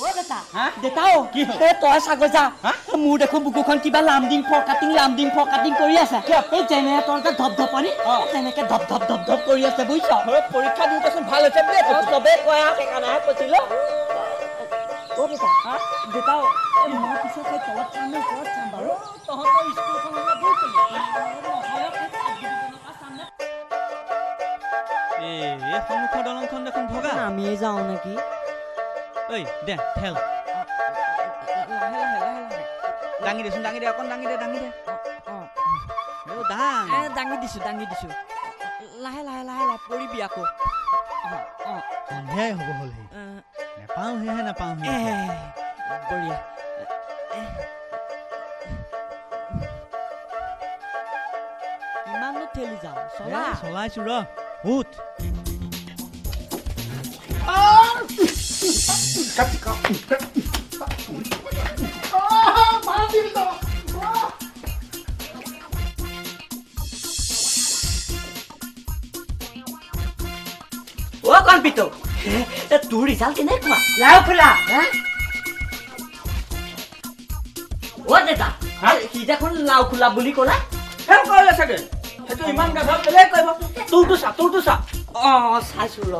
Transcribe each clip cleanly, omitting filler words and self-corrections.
ও বেটা দেতাও কি এ তই সাগৰ যা মোৰ দেখো বুকুখন কিবা লামডিং ফকাটিং কৰি আছে এই জেনেৰেটৰতে ধপধপনি তেনেকে ধপ কৰি আছে বুইছ পৰীক্ষা দিওঁতেচোন ভাল হৈছে বোলে চবে কয় সেইকাৰণেহে কৈছিলো ও বেটা দেতাও মই পিছত সেই তলত চাম নে ওপৰত চাম বাৰু তহঁতৰ স্কুলখনলৈ গৈ এই সন্মুখৰ দলংখন দেখোন ভগা আমিয়ে যাওঁ নেকি ঐ দে ঠেল দাঙি দে অকণ দাঙি দে দাঙি দিছো লাহে পৰিবি আকৌ সন্ধিয়াই হ'ব হ'ল নাপাওঁ বঢ়িয়া ইমানো ঠেলি যাওঁ চলাইছো ৰ উঠ ও কল্পিত তোৰ ৰিজাল্ট কেনেকুৱা লাও খোলা ও দেতা সি দেখোন লাও খোলা বুলি ক'লা ফেল কৰিলে চাগে সেইটো ইমান গাধা বেলেগ কৰিব তোৰটো চা চাইছো ৰ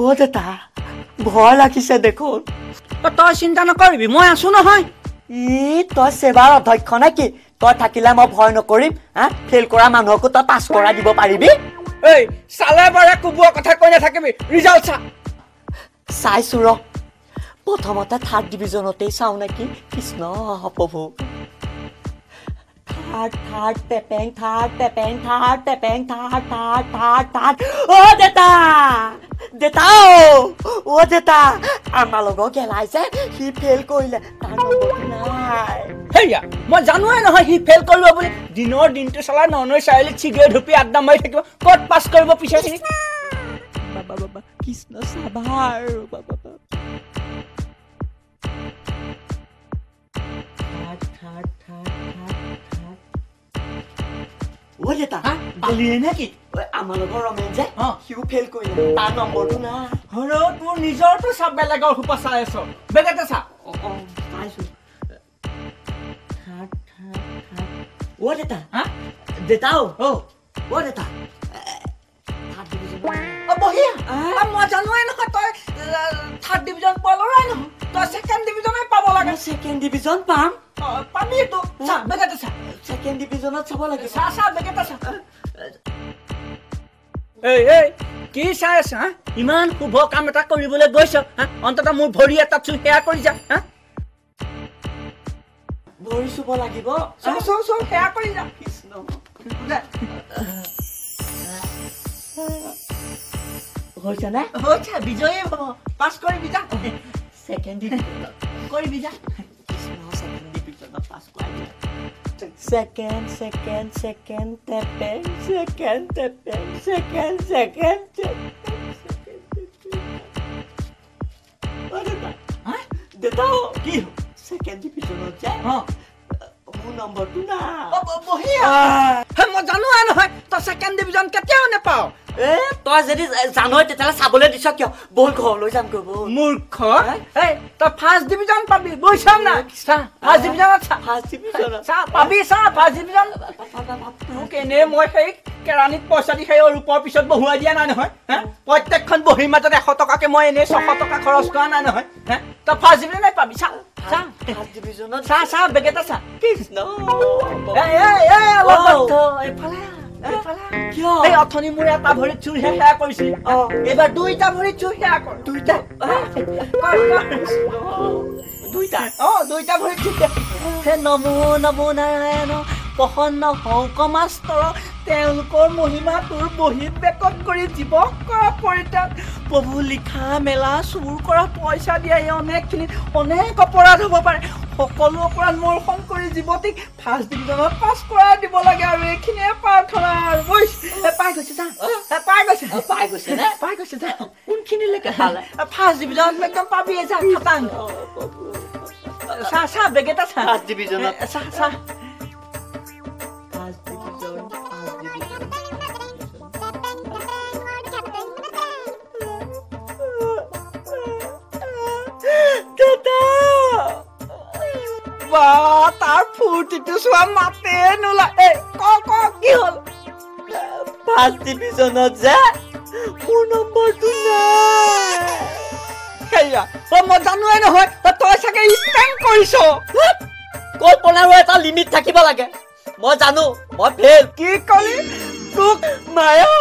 ও দেতা ভয় লাগিছে দেখোন তই চিন্তা নকৰিবি মই আছো নহয় তই সেৱাৰ অধ্যক্ষ নেকি তই থাকিলে মই ভয় নকৰিম ফেল কৰা মানুহকো তই পাছ কৰাই দিব পাৰিবি এই চালে বাৰে কুবুৱা কথা কৈ নাথাকিবি ৰিজাল্ট চাইছো ৰ প্ৰথমতে থাৰ্ড ডিভিজনতেই চাওঁ নেকি কৃষ্ণ প্ৰভু থাৰ্ড পেপেং ও দেতা আমাৰ লগৰ গেলাইছে সি ফেল কৰিলে তাৰ নম্বৰটো নাই হেয়া মই জানোৱে নহয় সি ফেল কৰিব বুলি দিনটো চলাই ননৈ চাৰিআলিত চিগাৰেট ধুপি আড্ডা মাৰি থাকিব ক'ত পাছ কৰিব পিছৰখিনি বাবা কৃষ্ণ সাভাৰ বাবা ও দেতা বালিয়ে নেকি আমাৰ লগৰ ৰমেন যে সিও ফেল কৰিলে তাৰ নম্বৰটো নাই তোৰ নিজৰটো চাপ বেলেগৰ সোপা চাই আছ বেলেগে চা চাইছো ও দেতাও দেতা বঢ়িয়া মই জানোৱে নহয় তই থাৰ্ড ডিভিজন পোৱা ল'ৰাই নহয় তই ছেকেণ্ড ডিভিজনে পাব লাগে ছেকেণ্ড ডিভিজন পাম পাবি তো চা বেগেতে চা ছেকেণ্ড ডিভিজনত চাব লাগে চা বেগেতে চা এই কি চাই আছ ইমান শুভ কাম এটা কৰিবলৈ গৈছ অন্ততঃ মোৰ ভৰি এটা চুই সেয়া কৰি যা ভৰি চুব লাগিব সেয়া কৰি যা কৃষ্ণ হৈছে নে বিজয়ী হ'ব পাছ কৰিবি যা ছেকেণ্ড ডিভিজন কৰিবি যা ছেকেণ্ড ডিভিজনত পাছ কৰি ছেকেণ্ড টেপেং দেতাও কি ছেকেণ্ড ডিভিজনত যায় মোৰ নম্বৰটো না বঢ়িয়া মই জানোৱে নহয় তই ছেকেণ্ড ডিভিজন কেতিয়াও নেপাৱ তই যদি জানই তেতিয়াহ'লে চাবলৈ দিছ কিয় বল ঘৰলৈ যাম গৈ বল মূৰ্খ তই ফাৰ্ষ্ট ডিভিজন পাবি বুজিছ না ফাৰ্ষ্ট ডিভিজনত পাবি ফাৰ্ষ্ট ডিভিজন তোক এনেই মই সেই কেৰাণীত পইচা দি সেই ৰূপৰ পিছত বহুৱাই দিয়া নাই নহয় প্ৰত্যেকখন বহীৰ মাজত 100 টকাকে মই এনেই 600 টকা খৰচ কৰা নাই নহয় তই ফাৰ্ষ্ট ডিভিজনে পাবি ফাৰ্ষ্ট ডিভিজনত চা বেগেটা চা কৃষ্ণ এই অথনি মোৰ এটা ভৰিত চুই সেয়া কৰিছিল এইবাৰ দুইটা ভৰিত চুই সেয়া কৰ দুইটা ভৰিত চুই হে নমো নাৰায়ণ প্ৰসন্ন হৌক মাষ্টৰ তেওঁলোকৰ মহিমা তোৰ বহীত বেকত কৰি জীৱক কৰা পৰিত্যাগ প্ৰভু লিখা মেলা চুৰ কৰা পইচা দিয়া এই অনেক অপৰাধ হ'ব পাৰে সকলো অপৰাধ মৰ্ষণ কৰি জীৱতীক ফাৰ্ষ্ট ডিভিজনত পাছ কৰাই দিব লাগে আৰু এইখিনিয়ে প্ৰাৰ্থনা আৰু পাই গৈছে যা কোনখিনিলৈকে পালে ফাৰ্ষ্ট ডিভিজনত একদম পাবিয়ে যা খাটাং চা বেগেটা চা ফাৰ্ষ্ট ডিভিজনত বা তাৰ ফূৰ্তিটো চোৱা মাতে নোলায় এই ক কি হ'ল ফাৰ্ষ্ট ডিভিজনত যে মোৰ নম্বৰটো নাই সেয়া মই জানোৱেই নহয় তই চাগে ষ্টেণ্ড কৰিছ কল্পনাৰো এটা লিমিট থাকিব লাগে মই জানো মই ফেল কি কলি তোক মায়া